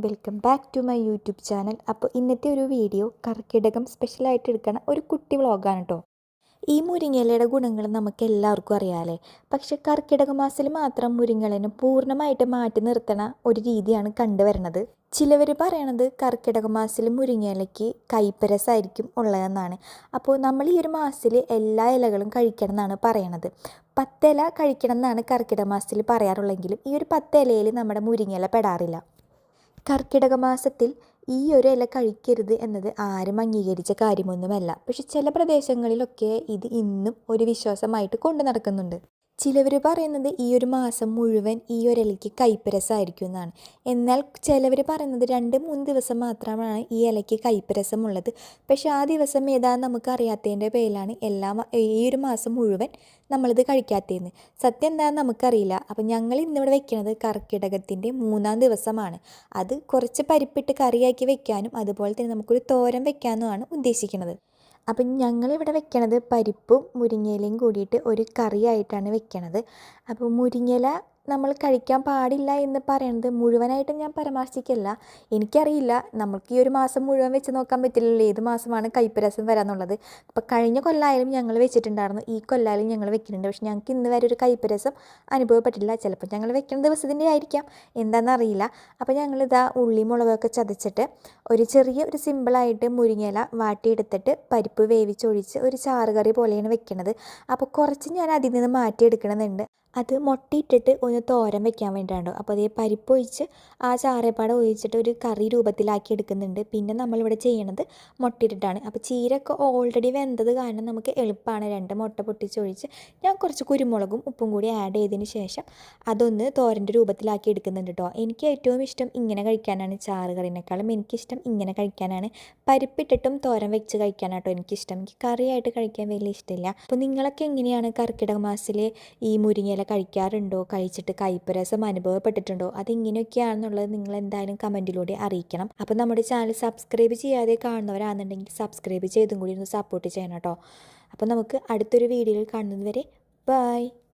Welcome back to my YouTube channel. അപ്പോൾ ഇന്നത്തെ ഒരു വീഡിയോ കർക്കിടകം സ്പെഷ്യലായിട്ട് എടുക്കുന്ന ഒരു കുട്ടി വ്ളോഗാണ് കേട്ടോ. ഈ മുരിങ്ങയിലയുടെ ഗുണങ്ങൾ നമുക്ക് എല്ലാവർക്കും അറിയാമല്ലേ. പക്ഷെ കർക്കിടക മാസത്തിൽ മാത്രം മുരിങ്ങയിലനെ പൂർണ്ണമായിട്ട് മാറ്റി നിർത്തണ ഒരു രീതിയാണ് കണ്ടുവരുന്നത്. ചിലവർ പറയണത് കർക്കിടക മാസത്തിൽ മുരിങ്ങയിലയ്ക്ക് കൈപ്പരസായിരിക്കും ഉള്ളതെന്നാണ്. അപ്പോൾ നമ്മൾ ഈ ഒരു മാസത്തിൽ എല്ലാ ഇലകളും കഴിക്കണം എന്നാണ് പറയണത്. 10 ഇല കഴിക്കണം എന്നാണ് കർക്കിടക മാസത്തിൽ പറയാറുള്ളെങ്കിലും ഈ ഒരു 10 ഇലയിൽ നമ്മുടെ മുരിങ്ങയില പെടാറില്ല. കർക്കിടക മാസത്തിൽ ഈ ഒരു ഇല കഴിക്കരുത് എന്നത് ആരും അംഗീകരിച്ച കാര്യമൊന്നുമല്ല. പക്ഷെ ചില പ്രദേശങ്ങളിലൊക്കെ ഇത് ഇന്നും ഒരു വിശ്വാസമായിട്ട് കൊണ്ടു നടക്കുന്നുണ്ട്. ചിലവർ പറയുന്നത് ഈ ഒരു മാസം മുഴുവൻ ഈ ഒരു ഇലയ്ക്ക് കയ്പ്പരസമായിരിക്കും എന്നാണ്. എന്നാൽ ചിലവർ പറയുന്നത് 2-3 ദിവസം മാത്രമാണ് ഈ ഇലയ്ക്ക് കയ്പ്പരസമുള്ളത്. പക്ഷെ ആ ദിവസം ഏതാണെന്ന് നമുക്ക് അറിയാത്തതിൻ്റെ പേരിലാണ് ഈ ഒരു മാസം മുഴുവൻ നമ്മളിത് കഴിക്കാത്തതെന്ന്. സത്യം എന്താണെന്ന് നമുക്കറിയില്ല. അപ്പം ഞങ്ങൾ ഇന്നിവിടെ വെക്കുന്നത് കർക്കിടകത്തിൻ്റെ 3-ാം ദിവസമാണ്. അത് കുറച്ച് പരിപ്പിട്ട് കറിയാക്കി വെക്കാനും അതുപോലെ തന്നെ നമുക്കൊരു തോരൻ വെക്കാനുമാണ് ഉദ്ദേശിക്കുന്നത്. അപ്പം ഞങ്ങളിവിടെ വെക്കണത് പരിപ്പും മുരിങ്ങയിലയും കൂടിയിട്ട് ഒരു കറിയായിട്ടാണ് വെക്കണത്. അപ്പോൾ മുരിങ്ങയില നമ്മൾ കഴിക്കാൻ പാടില്ല എന്ന് പറയുന്നത് മുഴുവനായിട്ടും ഞാൻ പരാമർശിക്കില്ല. എനിക്കറിയില്ല, നമുക്ക് ഈ ഒരു മാസം മുഴുവൻ വെച്ച് നോക്കാൻ പറ്റില്ലല്ലോ ഏത് മാസമാണ് കയ്പ്പരസം വരാമെന്നുള്ളത്. അപ്പോൾ കഴിഞ്ഞ കൊല്ലമായാലും ഞങ്ങൾ വെച്ചിട്ടുണ്ടായിരുന്നു, ഈ കൊല്ലമായാലും ഞങ്ങൾ വെക്കുന്നുണ്ട്. പക്ഷെ ഞങ്ങൾക്ക് ഇന്ന് വരെ ഒരു കയ്പ്പരസം അനുഭവപ്പെട്ടില്ല. ചിലപ്പോൾ ഞങ്ങൾ വെക്കുന്ന ദിവസത്തിൻ്റെ ആയിരിക്കാം, എന്താണെന്നറിയില്ല. അപ്പോൾ ഞങ്ങളിതാ ഉള്ളി മുളകൊക്കെ ചതച്ചിട്ട് ഒരു ചെറിയ സിമ്പിളായിട്ട് മുരിങ്ങയില വാട്ടിയെടുത്തിട്ട് പരിപ്പ് വേവിച്ചൊഴിച്ച് ഒരു ചാറുകറി പോലെയാണ് വെക്കുന്നത്. അപ്പോൾ കുറച്ച് ഞാൻ അതിൽ നിന്ന് മാറ്റിയെടുക്കണമെന്നുണ്ട്. അത് മുട്ടയിട്ടിട്ട് ഒന്ന് തോരൻ വെക്കാൻ വേണ്ടിയിട്ടാണ്. അപ്പോൾ അതേ പരിപ്പൊഴിച്ച് ആ ചാറേപ്പാടെ ഒഴിച്ചിട്ട് ഒരു കറി രൂപത്തിലാക്കി എടുക്കുന്നുണ്ട്. പിന്നെ നമ്മളിവിടെ ചെയ്യണത് മുട്ടയിട്ടിട്ടാണ്. അപ്പോൾ ചീരയൊക്കെ ഓൾറെഡി വെന്തത് കാരണം നമുക്ക് എളുപ്പമാണ്. 2 മുട്ട പൊട്ടിച്ചൊഴിച്ച് ഞാൻ കുറച്ച് കുരുമുളകും ഉപ്പും കൂടി ആഡ് ചെയ്തതിന് ശേഷം അതൊന്ന് തോരൻ്റെ രൂപത്തിലാക്കി എടുക്കുന്നുണ്ട് കേട്ടോ. എനിക്ക് ഏറ്റവും ഇഷ്ടം ഇങ്ങനെ കഴിക്കാനാണ്. ചാറ് കറിനേക്കാളും എനിക്കിഷ്ടം ഇങ്ങനെ കഴിക്കാനാണ്. പരിപ്പിട്ടിട്ടും തോരൻ വെച്ച് കഴിക്കാനാട്ടോ എനിക്കിഷ്ടം. എനിക്ക് കറിയായിട്ട് കഴിക്കാൻ വലിയ ഇഷ്ടമില്ല. അപ്പോൾ നിങ്ങളൊക്കെ എങ്ങനെയാണ് കർക്കിടക മാസത്തിൽ ഈ മുരിങ്ങയില കഴിക്കാറുണ്ടോ? കഴിച്ചിട്ട് കയ്പ്പരസം അനുഭവപ്പെട്ടിട്ടുണ്ടോ? അതെങ്ങനെയൊക്കെയാണെന്നുള്ളത് നിങ്ങൾ എന്തായാലും കമൻറ്റിലൂടെ അറിയിക്കണം. അപ്പോൾ നമ്മുടെ ചാനൽ സബ്സ്ക്രൈബ് ചെയ്യാതെ കാണുന്നവരാണെന്നുണ്ടെങ്കിൽ സബ്സ്ക്രൈബ് ചെയ്തും കൂടി ഒന്ന് സപ്പോർട്ട് ചെയ്യണം കേട്ടോ. അപ്പോൾ നമുക്ക് അടുത്തൊരു വീഡിയോയിൽ കാണുന്നത് വരെ ബൈ.